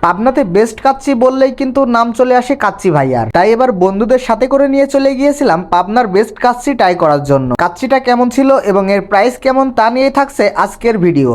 পাবনাতে best kacchi বললেই কিন্তু নাম চলে আসে কাচ্চি ভাইয়ার। তাই এবার বন্ধুদের সাথে করে নিয়ে চলে গিয়েছিলাম পাবনার বেস্ট কাচ্চি ট্রাই করার জন্য। কাচ্চিটা কেমন ছিল এবং এর প্রাইস কেমন তা নিয়ে থাকছে আজকের ভিডিও।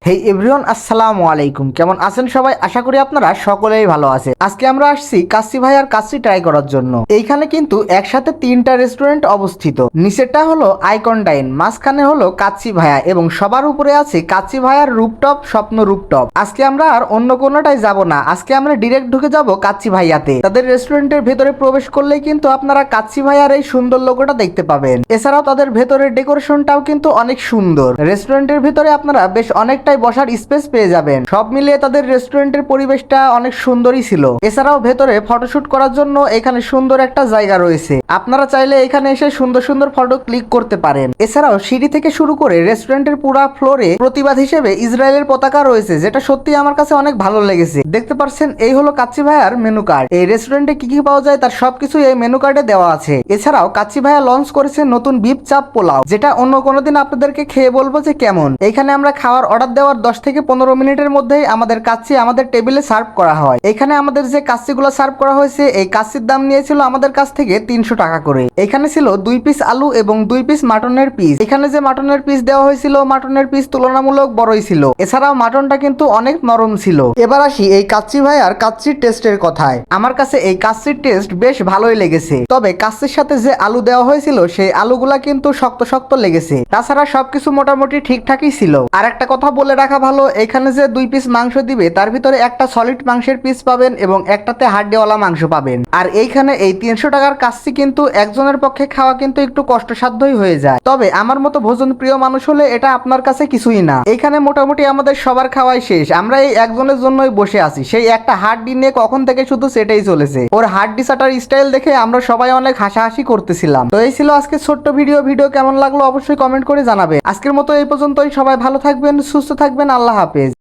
হেই এভরিওয়ান, আসসালামু আলাইকুম। কেমন আছেন সবাই? আশা করি আপনারা সকলেই ভালো আছেন। আজকে আমরা আসছি কাচ্চি ভাইয়ার কাচ্চি ট্রাই করার জন্য। এইখানে কিন্তু একসাথে তিনটা রেস্টুরেন্ট অবস্থিত। নিচেরটা হলো আইকন ডাইন, মাঝখানে হলো কাচ্চি ভাইয়া এবং সবার উপরে আছে কাচ্চি ভাইয়ার রুপটপ স্বপ্ন রুপটপ। আজকে আমরা আর অন্য কোনোটাই যাব না, আজকে আমরা ডিরেক্ট ঢুকে যাব কাচ্চি ভাইয়াতে। তাদের রেস্টুরেন্টের ভেতরে প্রবেশ করলেই কিন্তু আপনারা কাচ্চি ভাইয়ার এই সুন্দর লোগোটা দেখতে পাবেন। এছাড়াও তাদের ভেতরের ডেকোরেশনটাও কিন্তু অনেক সুন্দর। রেস্টুরেন্টের ভিতরে আপনারা বেশ অনেকটা বসার স্পেস পেয়ে যাবেন। সব মিলিয়ে তাদের রেস্টুরেন্টের পরিবেশটা অনেক সুন্দরই ছিল। এছাড়াও ভেতরে ফটোশুট করার জন্য এখানে সুন্দর একটা জায়গা রয়েছে। আপনারা চাইলে এখানে এসে সুন্দর সুন্দর ফটো ক্লিক করতে পারেন। এছাড়াও সিঁড়ি থেকে শুরু করে রেস্টুরেন্টের পুরো ফ্লোরে প্রতিবাদ হিসেবে ইসরায়েলের পতাকা রয়েছে, যেটা সত্যি আমার কাছে অনেক ভালো লেগেছে। দেখতে পাচ্ছেন এই হলো কাচ্চি ভাইয়ার মেনু কার্ড। এই রেস্টুরেন্টে কি কি পাওয়া যায় তার সবকিছু এই মেনু কার্ডে দেওয়া আছে। এছাড়াও কাচ্চি ভাইয়া লঞ্চ করেছে নতুন বিফ চাপ পোলাও, যেটা অন্য কোনোদিন আপনাদেরকে খেয়ে বলবো যে কেমন। এইখানে আমরা খাওয়ার অর্ডার দেওয়ার 10 থেকে 15 মিনিটের মধ্যেই আমাদের কাচ্চি আমাদের টেবিলে সার্ভ করা হয়। এখানে আমাদের যে কাচ্চিগুলো সার্ভ করা হয়েছে, এই কাচ্চির দাম নিয়েছিল আমাদের কাছ থেকে 300 টাকা করে। এখানে ছিল 2 পিস আলু এবং 2 পিস মাটনের পিস। এখানে যে মাটনের পিস দেওয়া হয়েছিল, মাটনের পিস তুলনামূলক বড়ই ছিল। এছাড়াও মাটনটা কিন্তু অনেক নরম ছিল। এবার আসি এই কাচ্চি ভাইয়ার কাচ্চির টেস্টের কথায়। আমার কাছে এই কাচ্চির টেস্ট বেশ ভালোই লেগেছে। তবে কাচ্চির সাথে যে আলু দেওয়া হয়েছিল সেই আলুগুলা কিন্তু শক্ত শক্ত লেগেছে। তাছাড়া সবকিছু মোটামুটি ঠিকঠাকই ছিল। আর একটা কথা বলে রাখা ভালো, এখানে যে 2 পিস মাংস দিবে তার ভিতরে একটা সলিড মাংসের পিস পাবেন এবং একটাতে হাড্ডিওয়ালা মাংস পাবেন। আর এইখানে এই 300 টাকার কাচ্চি কিন্তু একজনের পক্ষে খাওয়া কিন্তু একটু কষ্টসাধ্যই হয়ে যায়। তবে আমার মতো ভোজন প্রিয় মানুষ হলে এটা আপনার কাছে কিছুই না। এখানে মোটামুটি আমাদের সবার খাওয়াই শেষ। আমরা এই একজনের জন্যই বসে আছি। সেই একটা হাড্ডি নিয়ে কখন থেকে শুধু সেটাই চলেছে। ওর হাড্ডি চাটার স্টাইল দেখে আমরা সবাই অনেক হাসাহাসি করতেছিলাম। তো এই ছিল আজকে ছোট্ট ভিডিও কেমন লাগলো অবশ্যই কমেন্ট করে জানাবেন। আজকের মতো এই পর্যন্তই। সবাই ভালো থাকবেন, সুস্থ থাকবেন। আল্লাহ হাফেজ।